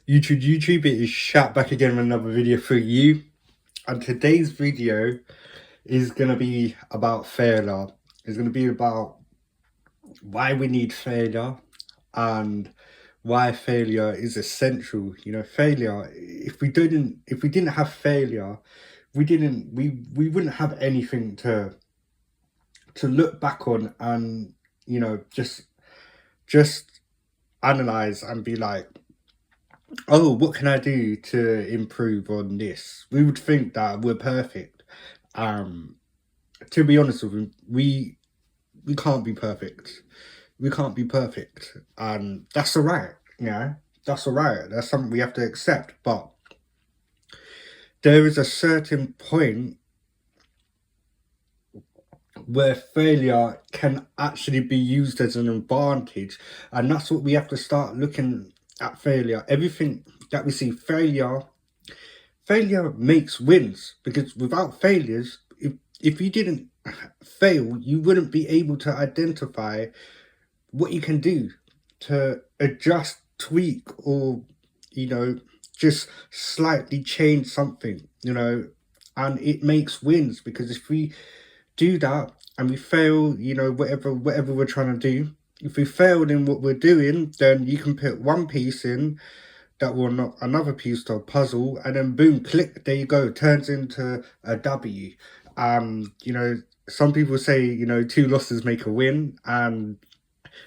YouTube, it is Shat back again with another video for you. And today's video is going to be about failure. It's going to be about why we need failure and why failure is essential. You know, failure, if we didn't have failure, we wouldn't have anything to look back on and, you know, just analyze and be like, oh, what can I do to improve on this? We would think that we're perfect. Um, to be honest with you, we can't be perfect. We can't be perfect, and that's alright. Yeah, that's alright. That's something we have to accept. But there is a certain point where failure can actually be used as an advantage, and that's what we have to start looking at. Failure, everything that we see, failure makes wins, because without failures, if you didn't fail, you wouldn't be able to identify what you can do to adjust, tweak, or, you know, just slightly change something, you know. And it makes wins, because if we do that and we fail, you know, whatever we're trying to do, if we failed in what we're doing, then you can put one piece in that will knock another piece to a puzzle, and then boom, click, there you go, turns into a W. You know, some people say, you know, two losses make a win, and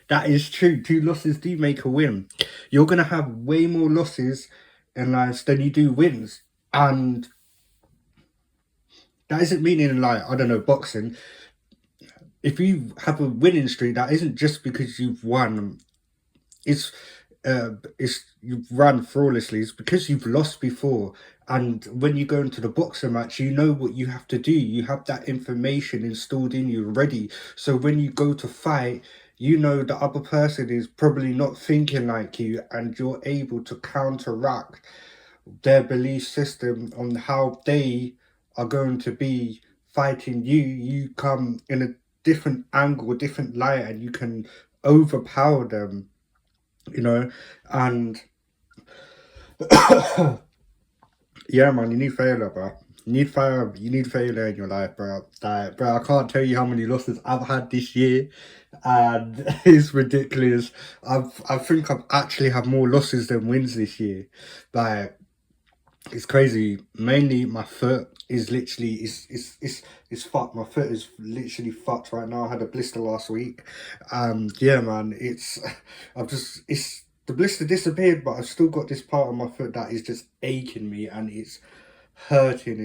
that is true. Two losses do make a win. You're gonna have way more losses in life than you do wins. And that isn't meaning, like, I don't know, boxing. If you have a winning streak, that isn't just because you've won. It's it's you've run flawlessly. It's because you've lost before. And when you go into the boxing match, you know what you have to do. You have that information installed in you already. So when you go to fight, you know the other person is probably not thinking like you, and you're able to counteract their belief system on how they are going to be fighting you. You come in a different angle, a different light, and you can overpower them, you know. And yeah, man, you need failure, bro. You need failure in your life, bro. Like, bro, I can't tell you how many losses I've had this year, and it's ridiculous. I think I've actually had more losses than wins this year. Like, it's crazy. Mainly my foot is literally it's fucked. My foot is literally fucked right now. I had a blister last week. Yeah, man, it's I've just it's the blister disappeared, but I've still got this part of my foot that is just aching me, and it's hurting,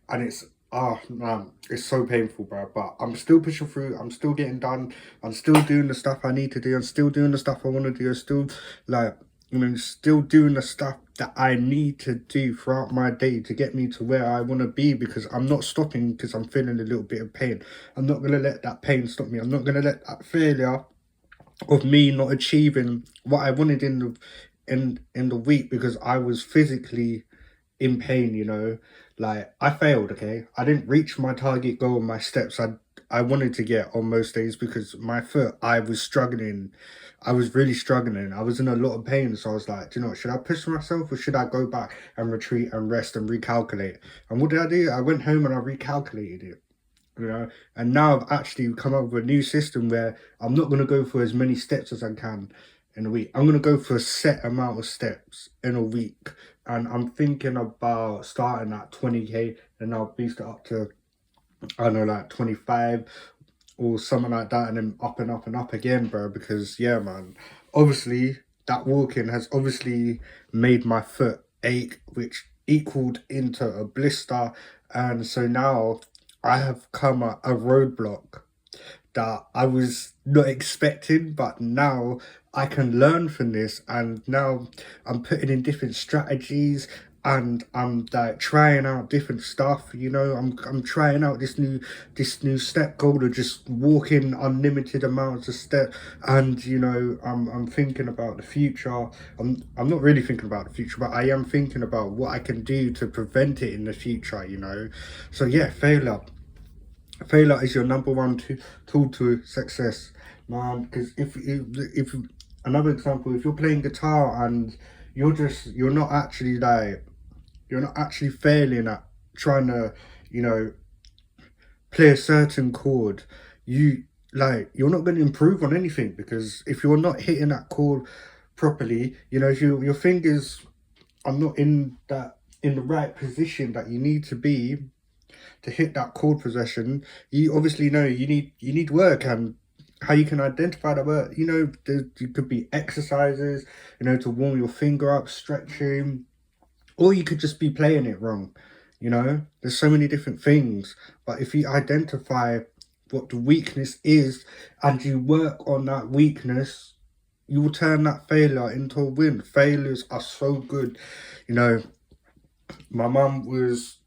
and it's, oh man, it's so painful, bro. But I'm still pushing through. I'm still getting done. I'm still doing the stuff I need to do. I'm still doing the stuff I want to do. I'm still, like, you know, still doing the stuff that I need to do throughout my day to get me to where I want to be, because I'm not stopping because I'm feeling a little bit of pain. I'm not going to let that pain stop me. I'm not going to let that failure of me not achieving what I wanted in the week, because I was physically in pain, you know. Like, I failed, okay? I didn't reach my target goal, my steps I wanted to get on most days, because my foot, I was struggling. I was really struggling. I was in a lot of pain. So I was like, do you know what, should I push myself, or should I go back and retreat and rest and recalculate? And what did I do? I went home and I recalculated it, you know. And now I've actually come up with a new system where I'm not going to go for as many steps as I can in a week. I'm going to go for a set amount of steps in a week, and I'm thinking about starting at 20k, and I'll boost it up to, I don't know, like 25 or something like that, and then up and up and up again, bro. Because yeah, man, obviously that walking has obviously made my foot ache, which equaled into a blister. And so now I have come at a roadblock that I was not expecting, but now I can learn from this, and now I'm putting in different strategies, and I'm like trying out different stuff, you know. I'm trying out this new step goal of just walking unlimited amounts of step. And, you know, I'm thinking about the future. I'm not really thinking about the future, but I am thinking about what I can do to prevent it in the future, you know. So yeah, failure is your number one tool to success, man. Because if another example, if you're playing guitar and you're not actually like, you're not actually failing at trying to, you know, play a certain chord. You like, you're not going to improve on anything, because if you're not hitting that chord properly, you know, if your fingers are not in the right position that you need to be to hit that chord progression, you obviously know you need work. And how you can identify the work, you know, you could be exercises, you know, to warm your finger up, stretching, or you could just be playing it wrong. You know, there's so many different things. But if you identify what the weakness is and you work on that weakness, you will turn that failure into a win. Failures are so good. You know, my mum was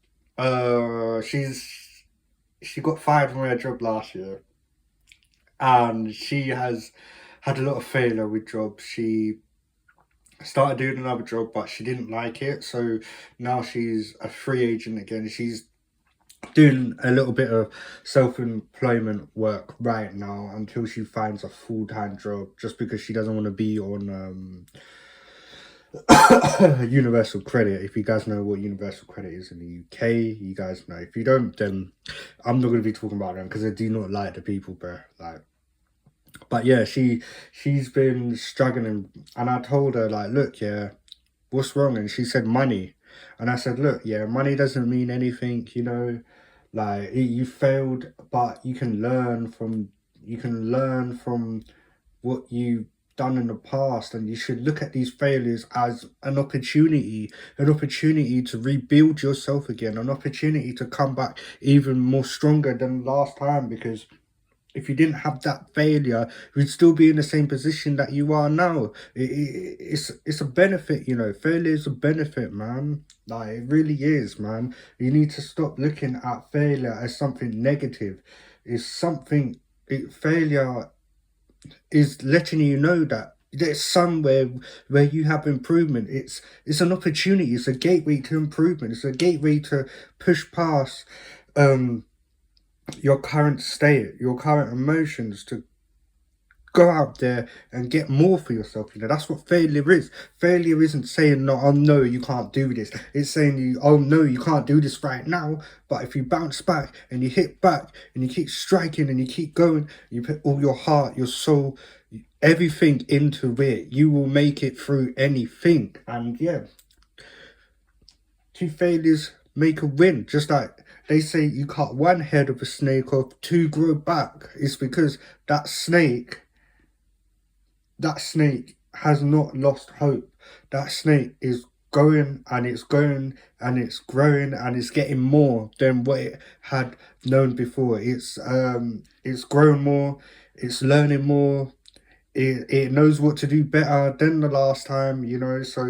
she got fired from her job last year, and she has had a lot of failure with jobs. She started doing another job, but she didn't like it, so now she's a free agent again. She's doing a little bit of self-employment work right now until she finds a full-time job, just because she doesn't want to be on universal credit. If you guys know what universal credit is in the UK, you guys know. If you don't, then I'm not going to be talking about them, because I do not like the people, bro. Like, but yeah, she's been struggling, and I told her, like, look, yeah, what's wrong? And she said money. And I said, look, yeah, money doesn't mean anything, you know. Like, you failed, but you can learn from what you've done in the past, and you should look at these failures as an opportunity to rebuild yourself again, an opportunity to come back even more stronger than last time. Because if you didn't have that failure, you'd still be in the same position that you are now. It's a benefit, you know. Failure is a benefit, man. Like, it really is, man. You need to stop looking at failure as something negative. It's something. Failure is letting you know that there's somewhere where you have improvement. It's an opportunity. It's a gateway to improvement. It's a gateway to push past your current state, your current emotions, to go out there and get more for yourself. You know, that's what failure is. Failure isn't saying, no, oh no, you can't do this. It's saying, you, oh no, you can't do this right now. But if you bounce back and you hit back and you keep striking and you keep going, you put all your heart, your soul, everything into it, you will make it through anything. And yeah, two failures make a win. Just like they say, you cut one head of a snake off, two grow back. It's because that snake has not lost hope. That snake is going and it's going and it's growing and it's getting more than what it had known before. It's grown more, it's learning more, it knows what to do better than the last time, you know. So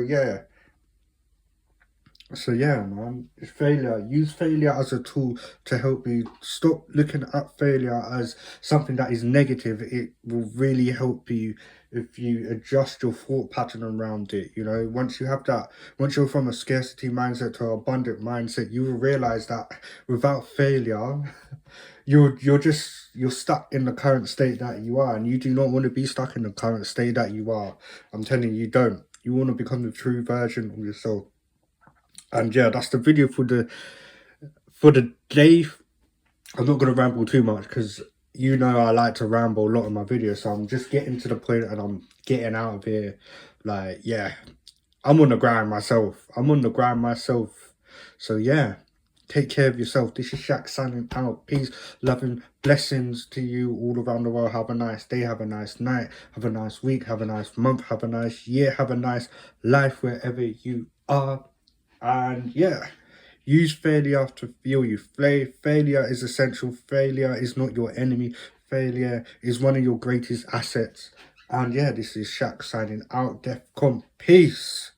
yeah, man, failure. Use failure as a tool to help you. Stop looking at failure as something that is negative. It will really help you if you adjust your thought pattern around it. You know, once you have that, once you're from a scarcity mindset to an abundant mindset, you will realize that without failure, you're stuck in the current state that you are, and you do not want to be stuck in the current state that you are. I'm telling you, don't. You want to become the true version of yourself. And yeah, that's the video for the day. I'm not going to ramble too much, because you know I like to ramble a lot in my videos. So I'm just getting to the point and I'm getting out of here. Like, yeah, I'm on the grind myself. So yeah, take care of yourself. This is Shaq signing out. Peace, love and blessings to you all around the world. Have a nice day. Have a nice night. Have a nice week. Have a nice month. Have a nice year. Have a nice life wherever you are. And yeah, use failure to fuel you. Failure is essential. Failure is not your enemy. Failure is one of your greatest assets. And yeah, this is Shaq signing out. Defcon. Peace.